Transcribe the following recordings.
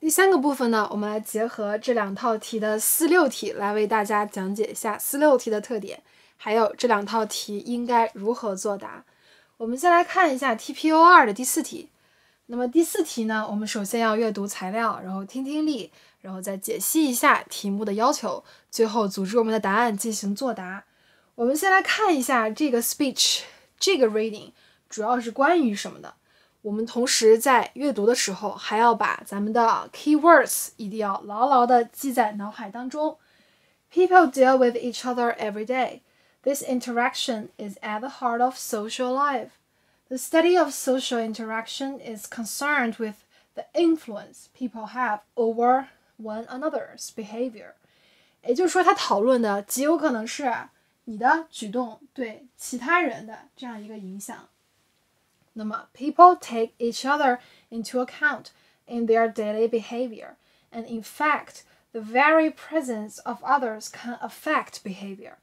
第三个部分呢，我们来结合这两套题的4、6题来为大家讲解一下4、6题的特点，还有这两套题应该如何作答。我们先来看一下 TPO2 的第4题。那么第4题呢，我们首先要阅读材料，然后听听力，然后再解析一下题目的要求，最后组织我们的答案进行作答。我们先来看一下这个 speech， 这个 reading 主要是关于什么的。我们同时在阅读的时候，还要把咱们的 keywords 一定要牢牢地记在脑海当中。People deal with each other every day. This interaction is at the heart of social life. The study of social interaction is concerned with the influence people have over one another's behavior. 也就是说，他讨论的极有可能是你的举动对其他人的这样一个影响。那么 people take each other into account in their daily behavior, and in fact, the very presence of others can affect behavior.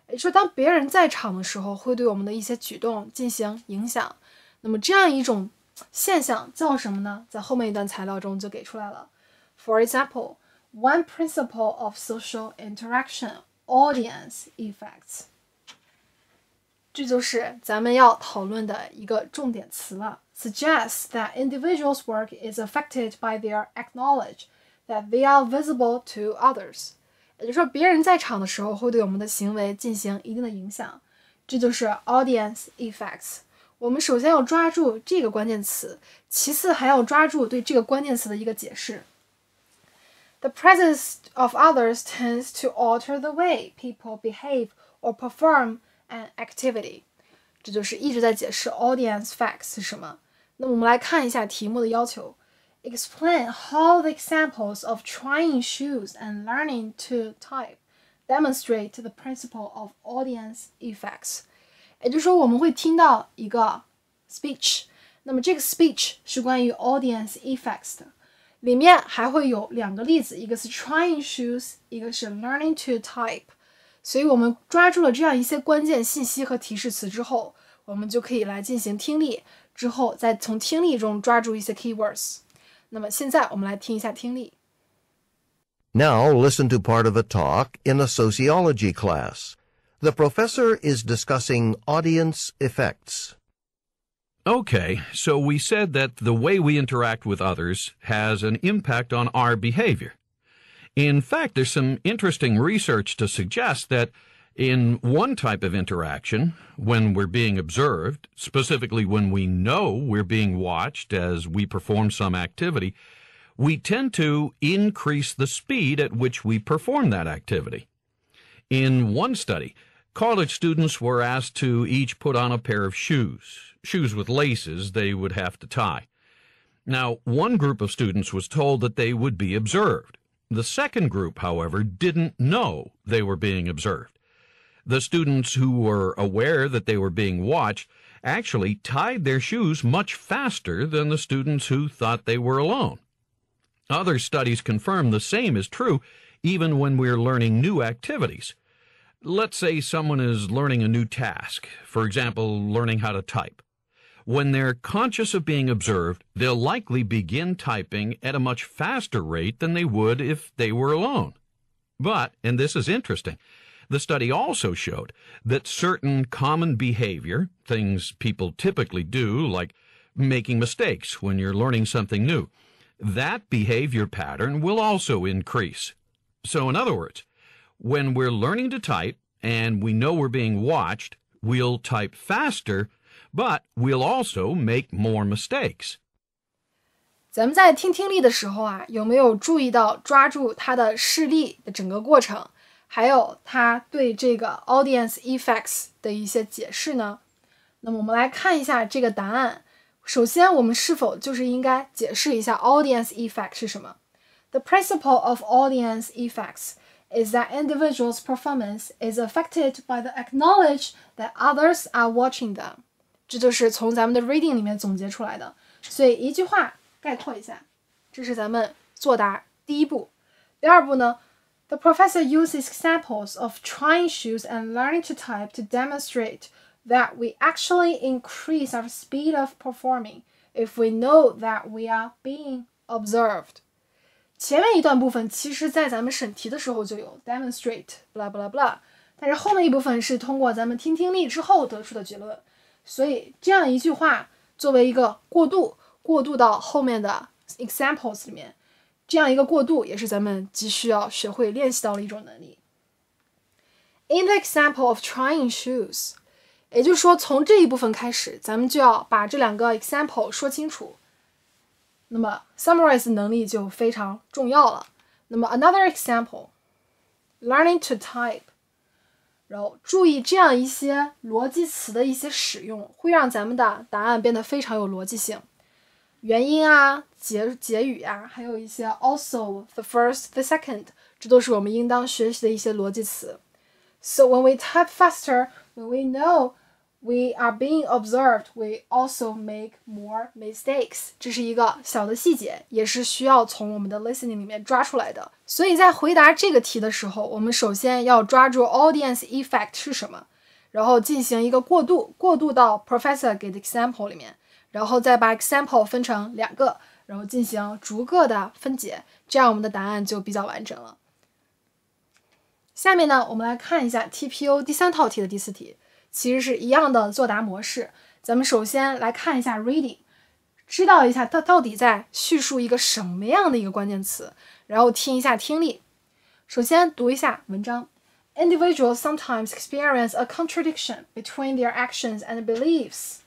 也就是说，当别人在场的时候，会对我们的一些举动进行影响。那么这样一种现象叫什么呢？在后面一段材料中就给出来了。For example, one principle of social interaction, audience effects. 这就是咱们要讨论的一个重点词了。Suggests that individuals' work is affected by their acknowledge that they are visible to others. 也就是说，别人在场的时候会对我们的行为进行一定的影响。这就是 audience effects。我们首先要抓住这个关键词，其次还要抓住对这个关键词的一个解释。The presence of others tends to alter the way people behave or perform an activity. 这就是一直在解释 audience facts 是什么。那么我们来看一下题目的要求。Explain how the examples of trying shoes and learning to type demonstrate the principle of audience effects. 也就是说，我们会听到一个 speech， 那么这个 speech 是关于 audience effects 的，里面还会有2个例子，一个是 trying shoes， 一个是 learning to type。所以我们抓住了这样一些关键信息和提示词之后，我们就可以来进行听力，之后再从听力中抓住一些 keywords。那么现在我们来听一下听力。Now listen to part of a talk in a sociology class. The professor is discussing audience effects. Okay, so we said that the way we interact with others has an impact on our behavior. In fact, there's some interesting research to suggest that in one type of interaction, when we're being observed, specifically when we know we're being watched as we perform some activity, we tend to increase the speed at which we perform that activity. In one study, college students were asked to each put on a pair of shoes with laces they would have to tie. Now, one group of students was told that they would be observed. The second group, however, didn't know they were being observed. The students who were aware that they were being watched actually tied their shoes much faster than the students who thought they were alone. Other studies confirm the same is true even when we're learning new activities. Let's say someone is learning a new task, for example, learning how to type. When they're conscious of being observed, they'll likely begin typing at a much faster rate than they would if they were alone. But, and this is interesting, the study also showed that certain common behavior, things people typically do, like making mistakes when you're learning something new, that behavior pattern will also increase. So in other words, when we're learning to type and we know we're being watched, we'll type faster, but we'll also make more mistakes. 咱们在听听力的时候啊，有没有注意到抓住它的示例的整个过程，还有它对这个 audience effects 的一些解释呢？那么我们来看一下这个答案。首先，我们是否就是应该解释一下 audience effect 是什么？ The principle of audience effects is that individuals' performance is affected by the acknowledge that others are watching them. 这就是从咱们的 reading 里面总结出来的。所以一句话概括一下，这是咱们作答第一步。第二步呢， The professor uses examples of trying shoes and learning to type to demonstrate that we actually increase our speed of performing if we know that we are being observed. 前面一段部分其实在咱们审题的时候就有 demonstrate blah blah blah， 但是后面一部分是通过咱们听听力之后得出的结论，所以这样一句话作为一个过渡到后面的 examples 里面，这样一个过渡也是咱们急需要学会练习到的一种能力。In the example of trying shoes， 也就是说从这一部分开始，咱们就要把这两个 example 说清楚。那么 summarize 能力就非常重要了。那么 another example， learning to type， 然后注意这样一些逻辑词的一些使用，会让咱们的答案变得非常有逻辑性。原因啊，结语啊，还有一些 also the first the second， 这都是我们应当学习的一些逻辑词。So when we type faster, when we know we are being observed, we also make more mistakes. 这是一个小的细节，也是需要从我们的 listening 里面抓出来的。所以在回答这个题的时候，我们首先要抓住 audience effect 是什么，然后进行一个过渡到 professor 给的 example 里面，然后再把 example 分成两个，然后进行逐个的分解，这样我们的答案就比较完整了。下面呢，我们来看一下 TPO 第3套题的第4题，其实是一样的作答模式。咱们首先来看一下 reading， 知道一下它到底在叙述一个什么样的一个关键词，然后听一下听力。首先读一下文章。Individuals sometimes experience a contradiction between their actions and beliefs。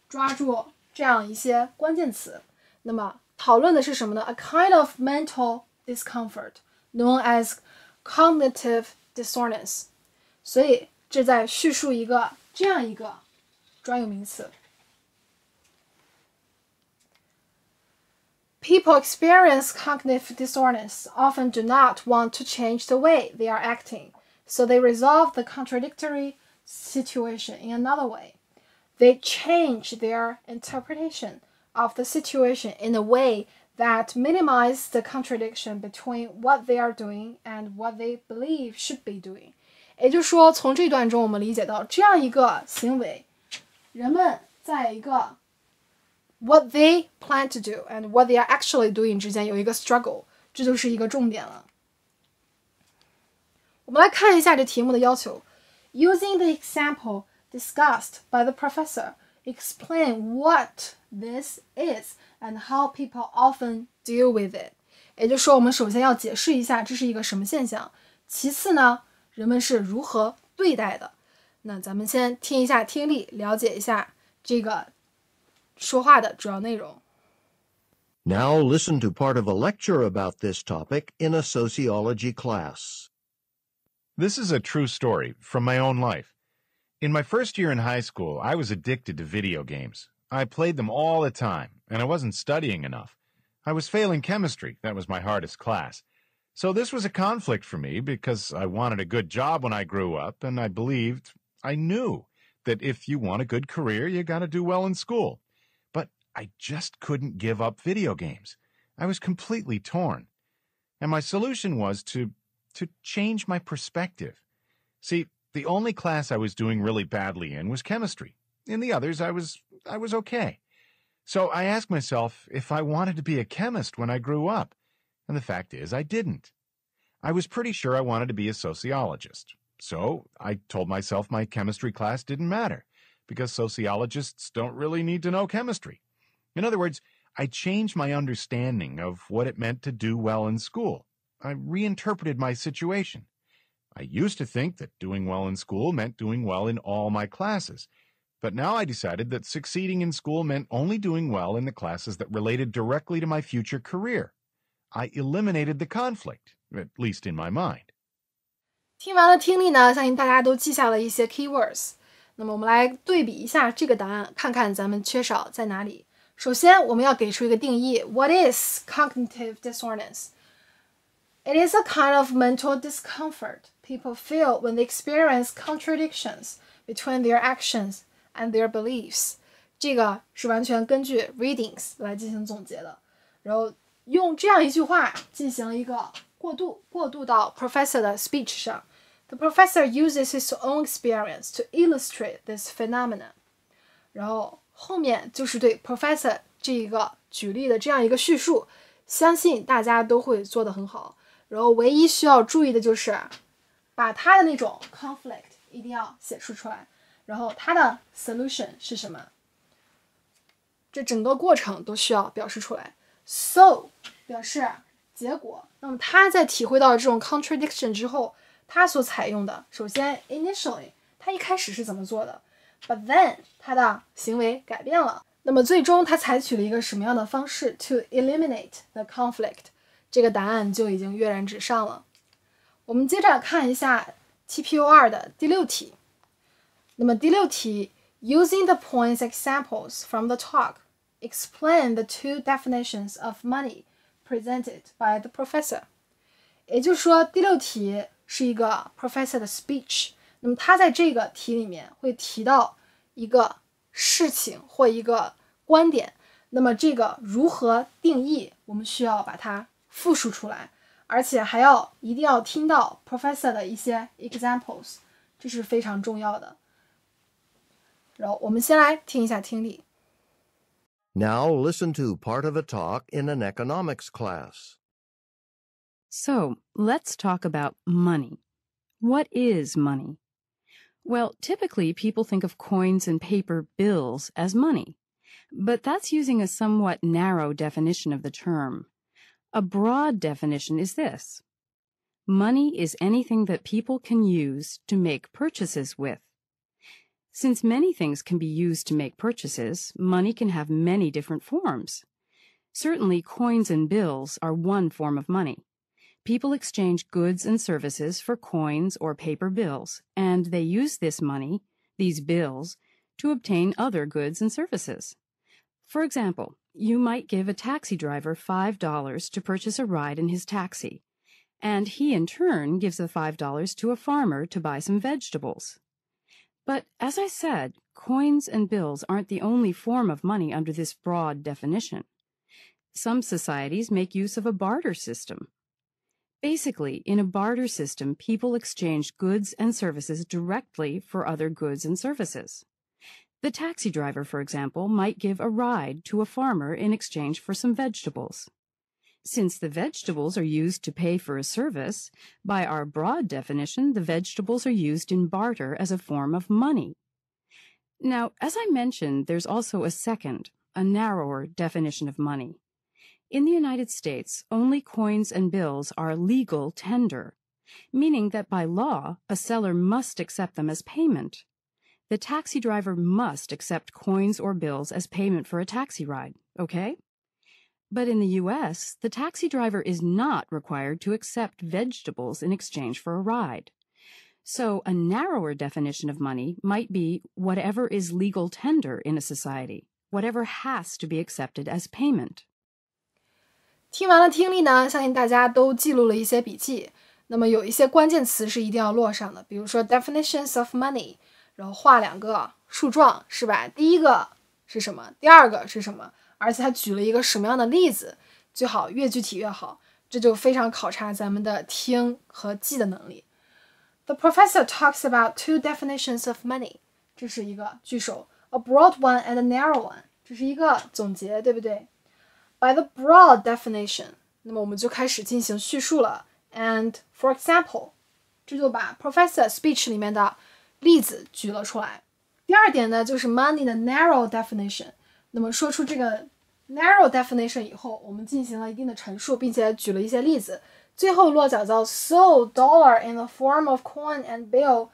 抓住这样一些关键词。那么讨论的是什么呢？ A kind of mental discomfort known as cognitive dissonance。 所以这在叙述一个这样一个专有名词。People experience cognitive dissonance often do not want to change the way they are acting, so they resolve the contradictory situation in another way. They change their interpretation of the situation in a way that minimizes the contradiction between what they are doing and what they believe should be doing. 也就是说，从这段中我们理解到，这样一个行为，人们在一个 what they plan to do and what they are actually doing 之间有一个 struggle， 这就是一个重点了。我们来看一下这题目的要求。Using the example discussed by the professor, explain what this is and how people often deal with it. 也就是说，我们首先要解释一下这是一个什么现象，其次呢，人们是如何对待的。那咱们先听一下听力，了解一下这个说话的主要内容。Now listen to part of a lecture about this topic in a sociology class. This is a true story from my own life. In my first year in high school, I was addicted to video games. I played them all the time, and I wasn't studying enough. I was failing chemistry. That was my hardest class. So this was a conflict for me because I wanted a good job when I grew up, and I knew that if you want a good career, you got to do well in school. But I just couldn't give up video games. I was completely torn. And my solution was to change my perspective. See, the only class I was doing really badly in was chemistry. In the others, I was okay. So I asked myself if I wanted to be a chemist when I grew up. And the fact is, I didn't. I was pretty sure I wanted to be a sociologist. So I told myself my chemistry class didn't matter, because sociologists don't really need to know chemistry. In other words, I changed my understanding of what it meant to do well in school. I reinterpreted my situation. I used to think that doing well in school meant doing well in all my classes. But now I decided that succeeding in school meant only doing well in the classes that related directly to my future career. I eliminated the conflict, at least in my mind. 听完了听力呢，相信大家都记下了一些 keywords。那么我们来对比一下这个答案，看看咱们缺少在哪里。首先，我们要给出一个定义 ：What is cognitive dissonance? It is a kind of mental discomfort people feel when they experience contradictions between their actions and their beliefs. 这个是完全根据 readings 来进行总结的，然后用这样一句话进行一个过渡到 professor 的 speech 上。The professor uses his own experience to illustrate this phenomenon. 然后后面就是对 professor 这一个举例的这样一个叙述相信大家都会做得很好。然后唯一需要注意的就是把它的那种 conflict 一定要写出来，然后它的 solution 是什么，这整个过程都需要表示出来。 So 表示结果，那么他在体会到这种 contradiction 之后，他所采用的，首先 initially 他一开始是怎么做的， but then 他的行为改变了，那么最终他采取了一个什么样的方式 to eliminate the conflict， 这个答案就已经跃然纸上了。我们接着看一下 TPO2 的第6题。那么第6题 Using the points examples from the talk, explain the 2 definitions of money presented by the professor。 也就是说第6题是一个 professor 的 speech， 那么他在这个题里面会提到一个事情或一个观点，那么这个如何定义，我们需要把它复述出来，而且还要一定要听到 professor 的一些 examples， 这是非常重要的。然后我们先来听一下听力。 Now listen to part of a talk in an economics class. So, let's talk about money. What is money? Well, typically people think of coins and paper bills as money, but that's using a somewhat narrow definition of the term. A broad definition is this: money is anything that people can use to make purchases with. Since many things can be used to make purchases, money can have many different forms. Certainly, coins and bills are one form of money. People exchange goods and services for coins or paper bills, and they use this money, these bills, to obtain other goods and services. For example, you might give a taxi driver $5 to purchase a ride in his taxi, and he in turn gives the $5 to a farmer to buy some vegetables. But as I said, coins and bills aren't the only form of money under this broad definition. Some societies make use of a barter system. Basically, in a barter system, people exchange goods and services directly for other goods and services. The taxi driver, for example, might give a ride to a farmer in exchange for some vegetables. Since the vegetables are used to pay for a service, by our broad definition, the vegetables are used in barter as a form of money. Now, as I mentioned, there's also a second, a narrower definition of money. In the United States, only coins and bills are legal tender, meaning that by law, a seller must accept them as payment. The taxi driver must accept coins or bills as payment for a taxi ride, okay? But in the U.S., the taxi driver is not required to accept vegetables in exchange for a ride. So a narrower definition of money might be whatever is legal tender in a society, whatever has to be accepted as payment. 听完了听力呢，相信大家都记录了一些笔记。那么有一些关键词是一定要落上的，比如说 definitions of money， 然后画2个树状，是吧？第一个是什么？第二个是什么？而且他举了一个什么样的例子，最好越具体越好，这就非常考察咱们的听和记的能力。The professor talks about 2 definitions of money， 这是一个句首 ，a broad one and a narrow one， 这是一个总结，对不对？ By the broad definition， 那么我们就开始进行叙述了。And for example， 这就把 professor speech 里面的例子举了出来。第二点呢，就是 money 的 narrow definition。那么说出这个 narrow definition 以后，我们进行了一定的陈述，并且举了一些例子，最后落脚到 so dollar in the form of coin and bill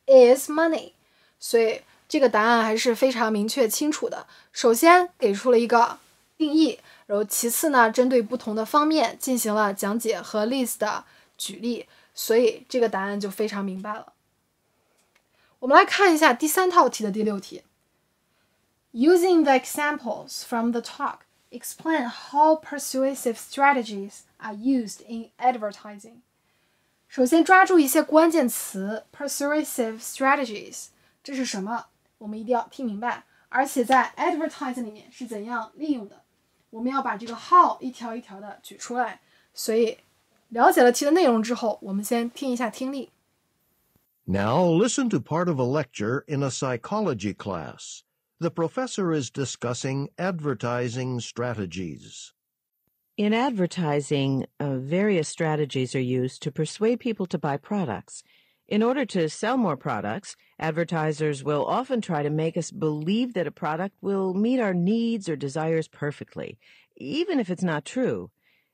is money， 所以这个答案还是非常明确清楚的。首先给出了一个定义，然后其次呢，针对不同的方面进行了讲解和例子的举例，所以这个答案就非常明白了。我们来看一下第3套题的第6题。Using the examples from the talk, explain how persuasive strategies are used in advertising. 首先抓住一些关键词 persuasive strategies， 这是什么？我们一定要听明白，而且在 advertising 里面是怎样利用的，我们要把这个 how 一条一条的举出来。所以了解了题的内容之后，我们先听一下听力。Now listen to part of a lecture in a psychology class.The professor is discussing advertising strategies. In advertising, various strategies are used to persuade people to buy products. In order to sell more products, advertisers will often try to make us believe that a product will meet our needs or desires perfectly, even if it's not true.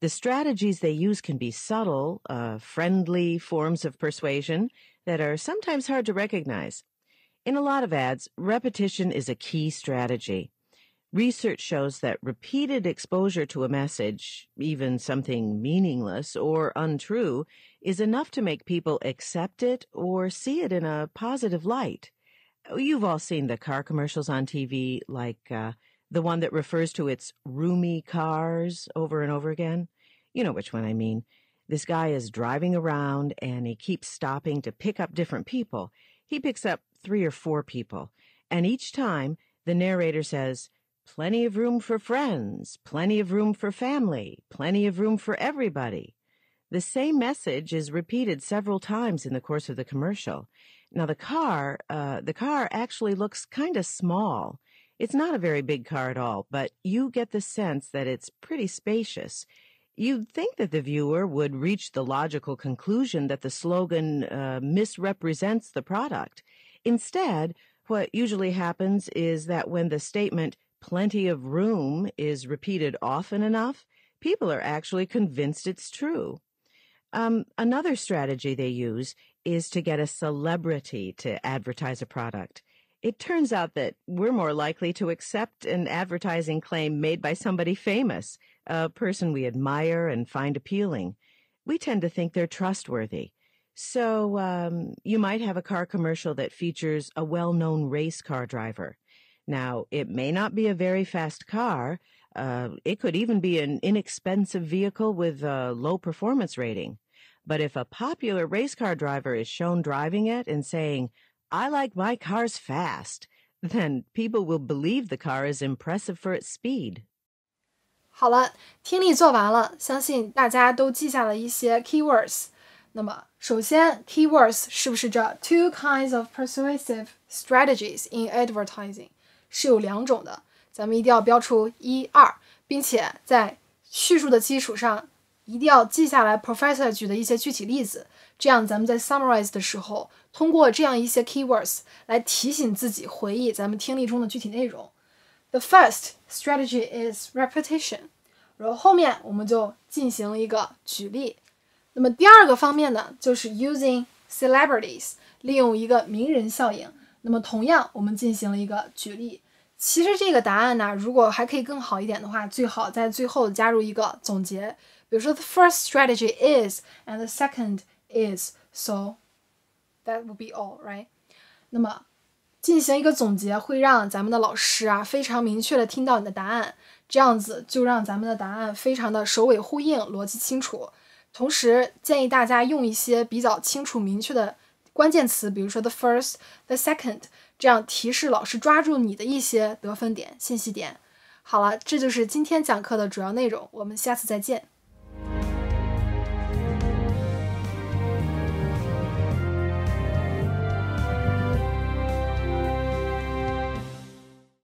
The strategies they use can be subtle, friendly forms of persuasion that are sometimes hard to recognize. In a lot of ads, repetition is a key strategy. Research shows that repeated exposure to a message, even something meaningless or untrue, is enough to make people accept it or see it in a positive light. You've all seen the car commercials on TV, like the one that refers to its roomy cars over and over again. You know which one I mean. This guy is driving around and he keeps stopping to pick up different people. He picks up 3 or 4 people, and each time the narrator says, "Plenty of room for friends, plenty of room for family, plenty of room for everybody." The same message is repeated several times in the course of the commercial. Now, the car actually looks kind of small. It's not a very big car at all, but you get the sense that it's pretty spacious. You'd think that the viewer would reach the logical conclusion that the slogan misrepresents the product. Instead, what usually happens is that when the statement "plenty of room" is repeated often enough, people are actually convinced it's true. Another strategy they use is to get a celebrity to advertise a product. It turns out that we're more likely to accept an advertising claim made by somebody famous, a person we admire and find appealing. We tend to think they're trustworthy. So you might have a car commercial that features a well-known race car driver. Now, it may not be a very fast car. It could even be an inexpensive vehicle with a low performance rating. But if a popular race car driver is shown driving it and saying, "I like my cars fast," then people will believe the car is impressive for its speed. 好了，听力做完了，相信大家都记下了一些 keywords。那么，首先 keywords 是不是这 two kinds of persuasive strategies in advertising 是有2种的，咱们一定要标出1、2，并且在叙述的基础上一定要记下来 Professor 举的一些具体例子，这样咱们在 summarize 的时候，通过这样一些 keywords 来提醒自己回忆咱们听力中的具体内容。The first strategy is repetition， 然后后面我们就进行一个举例。那么第2个方面呢，就是 using celebrities， 利用一个名人效应。那么同样我们进行了一个举例。其实这个答案呢，如果还可以更好一点的话，最好在最后加入一个总结。比如说 the first strategy is and the second is, so that would be all, right? 那么进行一个总结会让咱们的老师啊非常明确的听到你的答案，这样子就让咱们的答案非常的首尾呼应，逻辑清楚。同时建议大家用一些比较清楚明确的关键词，比如说 the first, the second， 这样提示老师抓住你的一些得分点、信息点。好了，这就是今天讲课的主要内容，我们下次再见。